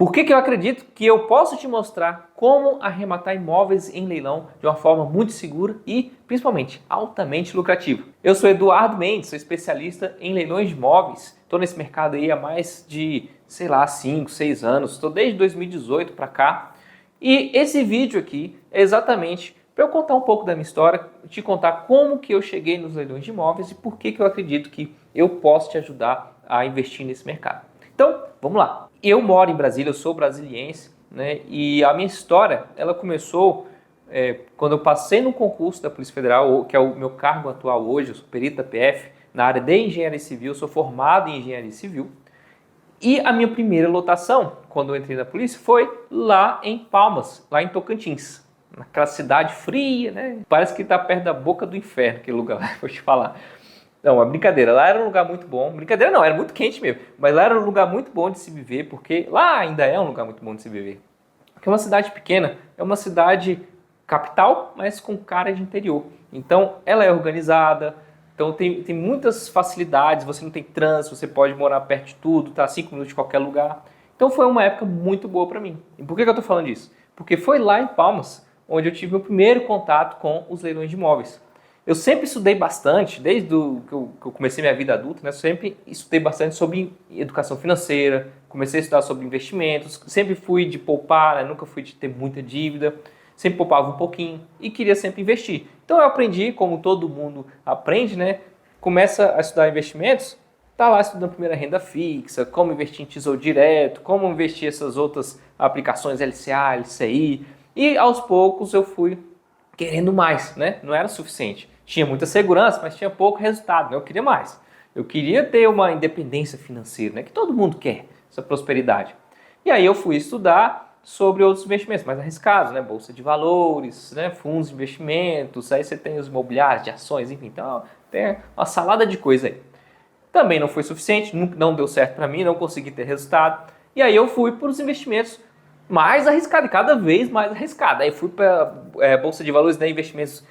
Por que eu acredito que eu posso te mostrar como arrematar imóveis em leilão de uma forma muito segura e, principalmente, altamente lucrativa. Eu sou Eduardo Mendes, sou especialista em leilões de imóveis. Estou nesse mercado aí há mais de, 5, 6 anos. Estou desde 2018 para cá. E esse vídeo aqui é exatamente para eu contar um pouco da minha história, te contar como que eu cheguei nos leilões de imóveis e por que eu acredito que eu posso te ajudar a investir nesse mercado. Então, vamos lá. Eu moro em Brasília, eu sou brasiliense, né? E a minha história, ela começou quando eu passei no concurso da Polícia Federal, que é o meu cargo atual hoje. Eu sou perito da PF, na área de engenharia civil, sou formado em engenharia civil. E a minha primeira lotação, quando eu entrei na polícia, foi lá em Palmas, lá em Tocantins. Naquela cidade fria, né? Parece que está perto da boca do inferno, aquele lugar, vou te falar. Não, é brincadeira. Lá era um lugar muito bom. Brincadeira não, era muito quente mesmo. Mas lá era um lugar muito bom de se viver, porque lá ainda é um lugar muito bom de se viver. Porque é uma cidade pequena, é uma cidade capital, mas com cara de interior. Então, ela é organizada, então tem muitas facilidades, você não tem trânsito, você pode morar perto de tudo, tá 5 minutos de qualquer lugar. Então foi uma época muito boa para mim. E por que eu tô falando disso? Porque foi lá em Palmas onde eu tive meu primeiro contato com os leilões de imóveis. Eu sempre estudei bastante, desde que eu comecei minha vida adulta, né? Eu sempre estudei bastante sobre educação financeira, comecei a estudar sobre investimentos, sempre fui de poupar, né? Nunca fui de ter muita dívida, sempre poupava um pouquinho e queria sempre investir. Então eu aprendi, como todo mundo aprende, né? Começa a estudar investimentos, tá lá estudando primeira renda fixa, como investir em tesouro direto, como investir essas outras aplicações LCA, LCI, e aos poucos eu fui querendo mais, né? Não era suficiente. Tinha muita segurança, mas tinha pouco resultado, né? Eu queria mais. Eu queria ter uma independência financeira, né? Que todo mundo quer, essa prosperidade. E aí eu fui estudar sobre outros investimentos mais arriscados, né? Bolsa de valores, né? Fundos de investimentos, aí você tem os imobiliários, de ações, enfim. Então tem uma salada de coisa aí. Também não foi suficiente, não deu certo para mim, não consegui ter resultado. E aí eu fui para os investimentos mais arriscado, cada vez mais arriscado. Aí fui para bolsa de valores, né, investimentos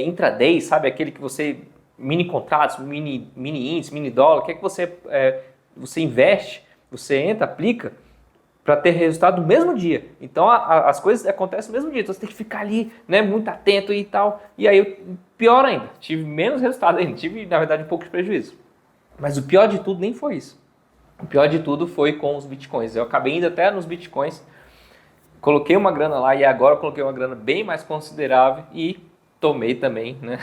intraday, sabe? Aquele que você, mini contratos, mini índice, mini dólar, que é que você investe, você entra, aplica, para ter resultado no mesmo dia. Então as coisas acontecem no mesmo dia, então você tem que ficar ali, né, muito atento e tal. E aí, pior ainda, tive menos resultado ainda, tive na verdade um pouco de prejuízo. Mas o pior de tudo nem foi isso. O pior de tudo foi com os bitcoins. Eu acabei indo até nos bitcoins, coloquei uma grana lá e agora coloquei uma grana bem mais considerável e tomei também, né?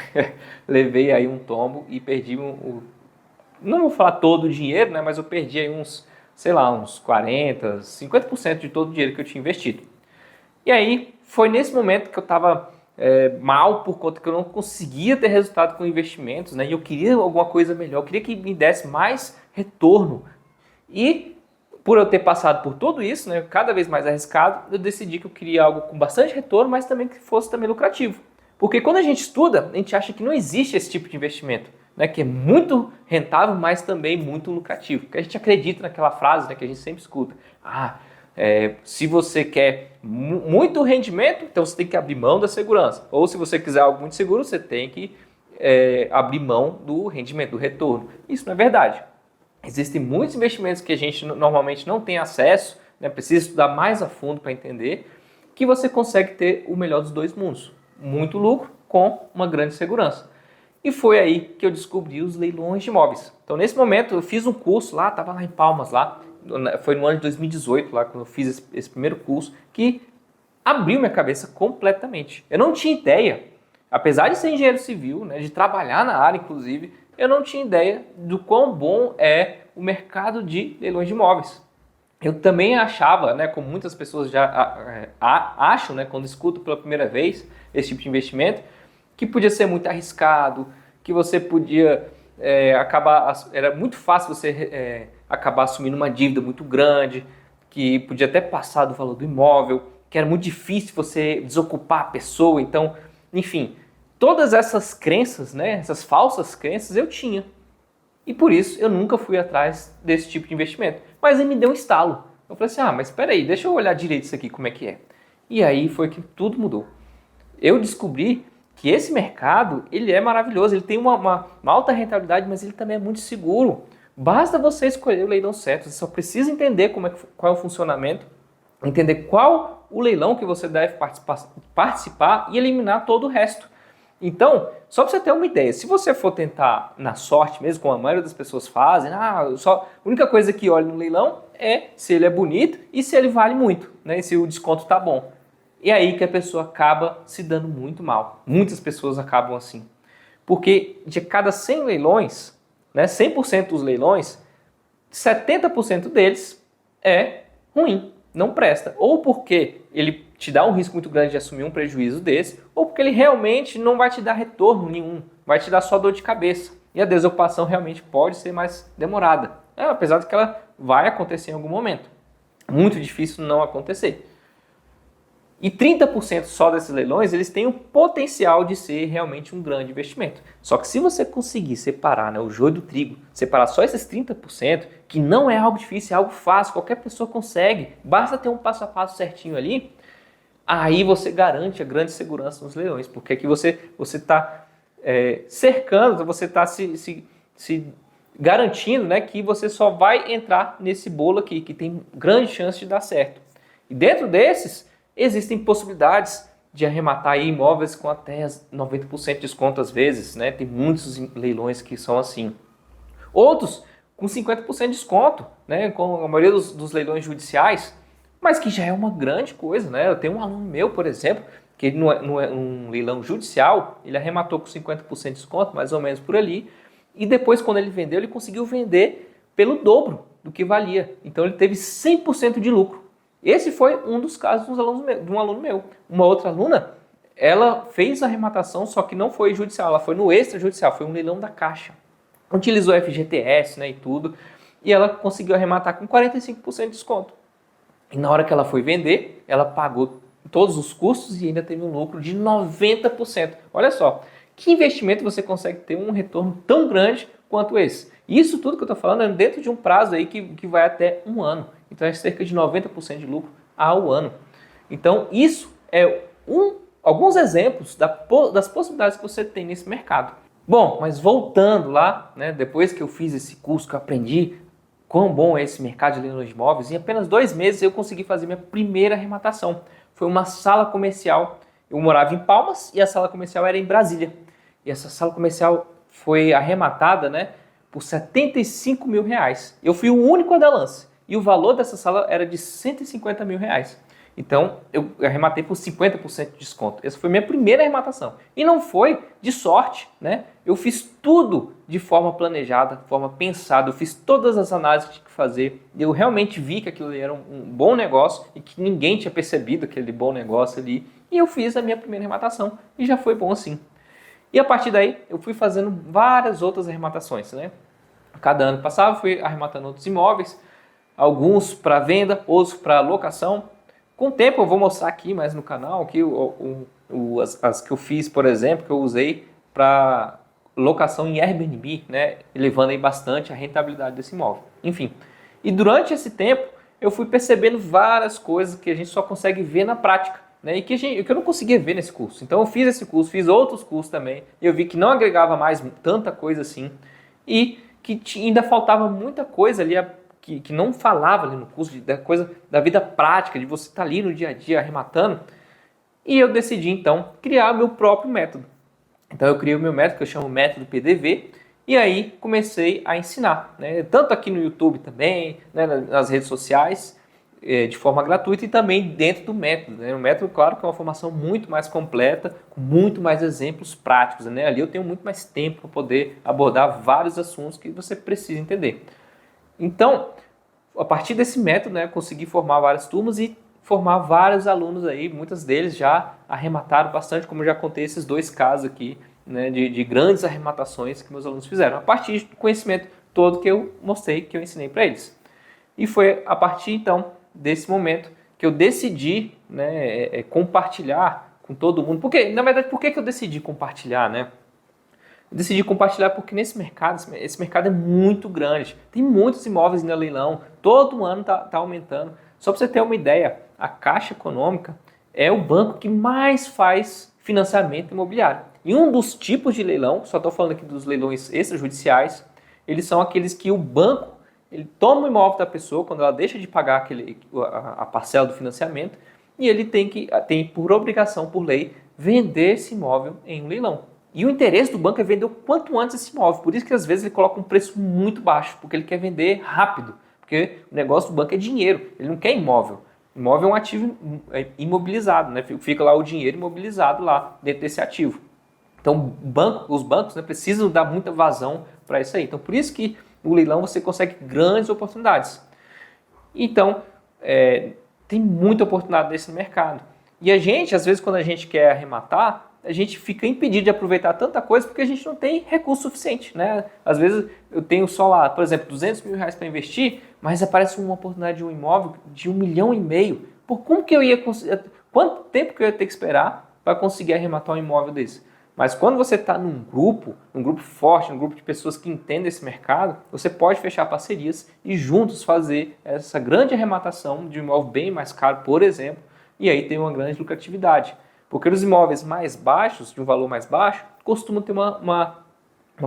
Levei aí um tombo e perdi não vou falar todo o dinheiro, né? Mas eu perdi aí uns 40, 50% de todo o dinheiro que eu tinha investido. E aí foi nesse momento que eu estava mal por conta que eu não conseguia ter resultado com investimentos, né? E eu queria alguma coisa melhor, eu queria que me desse mais retorno. E por eu ter passado por tudo isso, né, cada vez mais arriscado, eu decidi que eu queria algo com bastante retorno, mas também que fosse também lucrativo. Porque quando a gente estuda, a gente acha que não existe esse tipo de investimento, né, que é muito rentável, mas também muito lucrativo. Porque a gente acredita naquela frase, né, que a gente sempre escuta. Se você quer muito rendimento, então você tem que abrir mão da segurança. Ou se você quiser algo muito seguro, você tem que abrir mão do rendimento, do retorno. Isso não é verdade. Existem muitos investimentos que a gente normalmente não tem acesso, né? Precisa estudar mais a fundo para entender, que você consegue ter o melhor dos dois mundos. Muito lucro com uma grande segurança. E foi aí que eu descobri os leilões de imóveis. Então, nesse momento, eu fiz um curso lá, estava lá em Palmas, lá, foi no ano de 2018, lá, quando eu fiz esse primeiro curso, que abriu minha cabeça completamente. Eu não tinha ideia, apesar de ser engenheiro civil, né, de trabalhar na área, inclusive, eu não tinha ideia do quão bom é o mercado de leilões de imóveis. Eu também achava, né, como muitas pessoas já acham, né, quando escutam pela primeira vez esse tipo de investimento, que podia ser muito arriscado, que você podia era muito fácil você acabar assumindo uma dívida muito grande, que podia até passar do valor do imóvel, que era muito difícil você desocupar a pessoa. Então, enfim, todas essas crenças, né, essas falsas crenças eu tinha. E por isso eu nunca fui atrás desse tipo de investimento. Mas aí me deu um estalo. Eu falei assim, mas espera aí, deixa eu olhar direito isso aqui, como é que é. E aí foi que tudo mudou. Eu descobri que esse mercado, ele é maravilhoso, ele tem uma alta rentabilidade, mas ele também é muito seguro. Basta você escolher o leilão certo, você só precisa entender qual é o funcionamento entender qual o leilão que você deve participar e eliminar todo o resto. Então, só para você ter uma ideia, se você for tentar na sorte mesmo, como a maioria das pessoas fazem, a única coisa que olha no leilão é se ele é bonito e se ele vale muito, né? E se o desconto tá bom. E é aí que a pessoa acaba se dando muito mal. Muitas pessoas acabam assim. Porque de cada 100 leilões, né, 100% dos leilões, 70% deles é ruim, não presta. Ou porque ele te dá um risco muito grande de assumir um prejuízo desse, ou porque ele realmente não vai te dar retorno nenhum, vai te dar só dor de cabeça. E a desocupação realmente pode ser mais demorada, apesar de que ela vai acontecer em algum momento. Muito difícil não acontecer. E 30% só desses leilões, eles têm o potencial de ser realmente um grande investimento. Só que se você conseguir separar, né, o joio do trigo, separar só esses 30%, que não é algo difícil, é algo fácil, qualquer pessoa consegue, basta ter um passo a passo certinho ali, aí você garante a grande segurança nos leilões, porque aqui você está cercando, você está se garantindo, né, que você só vai entrar nesse bolo aqui, que tem grande chance de dar certo. E dentro desses, existem possibilidades de arrematar aí imóveis com até 90% de desconto às vezes, né? Tem muitos leilões que são assim. Outros com 50% de desconto, né? Com a maioria dos leilões judiciais, mas que já é uma grande coisa, né? Eu tenho um aluno meu, por exemplo, que ele não é um leilão judicial, ele arrematou com 50% de desconto, mais ou menos por ali, e depois quando ele vendeu, ele conseguiu vender pelo dobro do que valia. Então ele teve 100% de lucro. Esse foi um dos casos de um aluno meu. Uma outra aluna, ela fez a arrematação, só que não foi judicial, ela foi no extrajudicial, foi um leilão da Caixa. Utilizou FGTS, né, e tudo, e ela conseguiu arrematar com 45% de desconto. E na hora que ela foi vender, ela pagou todos os custos e ainda teve um lucro de 90%. Olha só, que investimento você consegue ter um retorno tão grande quanto esse? Isso tudo que eu estou falando é dentro de um prazo aí que vai até um ano. Então é cerca de 90% de lucro ao ano. Então isso é alguns exemplos das possibilidades que você tem nesse mercado. Bom, mas voltando lá, né, depois que eu fiz esse curso, que eu aprendi quão bom é esse mercado de leilões de imóveis, em apenas 2 meses eu consegui fazer minha primeira arrematação. Foi uma sala comercial. Eu morava em Palmas e a sala comercial era em Brasília. E essa sala comercial foi arrematada, né, por R$75 mil. Eu fui o único a dar lance. E o valor dessa sala era de R$150 mil. Então, eu arrematei por 50% de desconto. Essa foi minha primeira arrematação. E não foi de sorte, né? Eu fiz tudo de forma planejada, de forma pensada. Eu fiz todas as análises que tinha que fazer. Eu realmente vi que aquilo ali era um bom negócio e que ninguém tinha percebido aquele bom negócio ali. E eu fiz a minha primeira arrematação e já foi bom assim. E a partir daí, eu fui fazendo várias outras arrematações, né? Cada ano que passava, fui arrematando outros imóveis. Alguns para venda, outros para locação. Com o tempo eu vou mostrar aqui mais no canal que as que eu fiz, por exemplo, que eu usei para locação em Airbnb, né, elevando aí bastante a rentabilidade desse imóvel. Enfim, e durante esse tempo eu fui percebendo várias coisas que a gente só consegue ver na prática, né, e que eu não conseguia ver nesse curso. Então eu fiz esse curso, fiz outros cursos também, e eu vi que não agregava mais tanta coisa assim e que ainda faltava muita coisa ali que não falava ali no curso, da coisa da vida prática, de você estar ali no dia a dia arrematando. E eu decidi então criar o meu próprio método. Então eu criei o meu método, que eu chamo método PDV, e aí comecei a ensinar, né? Tanto aqui no YouTube também, né, nas redes sociais, de forma gratuita, e também dentro do método, né? O método, claro, que é uma formação muito mais completa, com muito mais exemplos práticos, né? Ali eu tenho muito mais tempo para poder abordar vários assuntos que você precisa entender. Então, a partir desse método, né, consegui formar várias turmas e formar vários alunos aí, muitos deles já arremataram bastante, como eu já contei esses 2 casos aqui, né, de grandes arrematações que meus alunos fizeram, a partir do conhecimento todo que eu mostrei, que eu ensinei para eles. E foi a partir, então, desse momento que eu decidi, né, compartilhar com todo mundo. Porque, na verdade, por que eu decidi compartilhar, né? Decidi compartilhar porque nesse mercado, esse mercado é muito grande. Tem muitos imóveis no leilão, todo ano tá aumentando. Só para você ter uma ideia, a Caixa Econômica é o banco que mais faz financiamento imobiliário. E um dos tipos de leilão, só estou falando aqui dos leilões extrajudiciais, eles são aqueles que o banco ele toma o imóvel da pessoa quando ela deixa de pagar a parcela do financiamento e ele tem por obrigação, por lei, vender esse imóvel em um leilão. E o interesse do banco é vender o quanto antes esse imóvel, por isso que às vezes ele coloca um preço muito baixo, porque ele quer vender rápido, porque o negócio do banco é dinheiro, ele não quer imóvel. Imóvel é um ativo imobilizado, né? Fica lá o dinheiro imobilizado lá dentro desse ativo. Então os bancos, né, precisam dar muita vazão para isso aí. Então por isso que no leilão você consegue grandes oportunidades. Então tem muita oportunidade nesse mercado. E a gente, às vezes, quando a gente quer arrematar, a gente fica impedido de aproveitar tanta coisa porque a gente não tem recurso suficiente, né? Às vezes eu tenho só lá, por exemplo, 200 mil reais para investir, mas aparece uma oportunidade de um imóvel de 1,5 milhão. Por como que eu ia conseguir? Quanto tempo que eu ia ter que esperar para conseguir arrematar um imóvel desse? Mas quando você está num grupo forte, um grupo de pessoas que entendem esse mercado, você pode fechar parcerias e juntos fazer essa grande arrematação de um imóvel bem mais caro, por exemplo, e aí tem uma grande lucratividade. Porque os imóveis mais baixos, de um valor mais baixo, costumam ter uma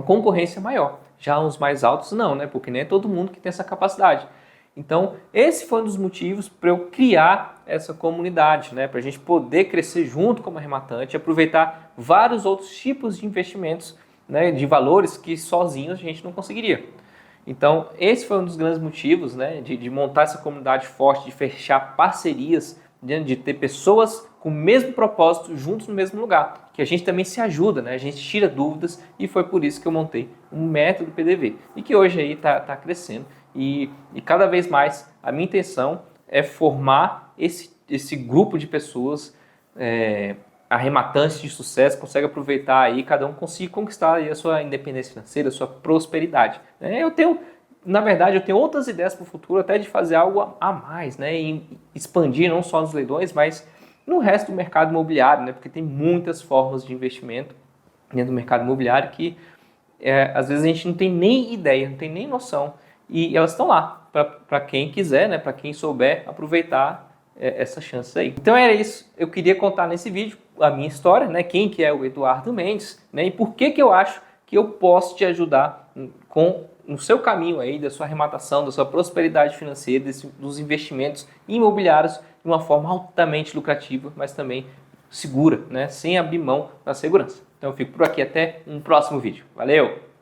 concorrência maior. Já os mais altos não, né? Porque nem é todo mundo que tem essa capacidade. Então, esse foi um dos motivos para eu criar essa comunidade, né? Para a gente poder crescer junto como arrematante e aproveitar vários outros tipos de investimentos, né? De valores que sozinhos a gente não conseguiria. Então, esse foi um dos grandes motivos, né? De montar essa comunidade forte, de fechar parcerias, de ter pessoas com o mesmo propósito juntos no mesmo lugar, que a gente também se ajuda, né? A gente tira dúvidas e foi por isso que eu montei um método PDV e que hoje aí está crescendo e cada vez mais a minha intenção é formar esse grupo de pessoas arrematantes de sucesso, consegue aproveitar aí, cada um consiga conquistar aí a sua independência financeira, a sua prosperidade. Na verdade, eu tenho outras ideias para o futuro, até de fazer algo a mais, né? E expandir não só nos leilões, mas no resto do mercado imobiliário, né? Porque tem muitas formas de investimento dentro do mercado imobiliário que às vezes a gente não tem nem ideia, não tem nem noção. E elas estão lá para quem quiser, né? Para quem souber aproveitar essa chance aí. Então era isso, eu queria contar nesse vídeo a minha história, né? Quem que é o Eduardo Mendes, né? E por que eu acho que eu posso te ajudar no seu caminho aí da sua arrematação, da sua prosperidade financeira, dos investimentos imobiliários de uma forma altamente lucrativa, mas também segura, né? Sem abrir mão da segurança. Então eu fico por aqui, até um próximo vídeo. Valeu!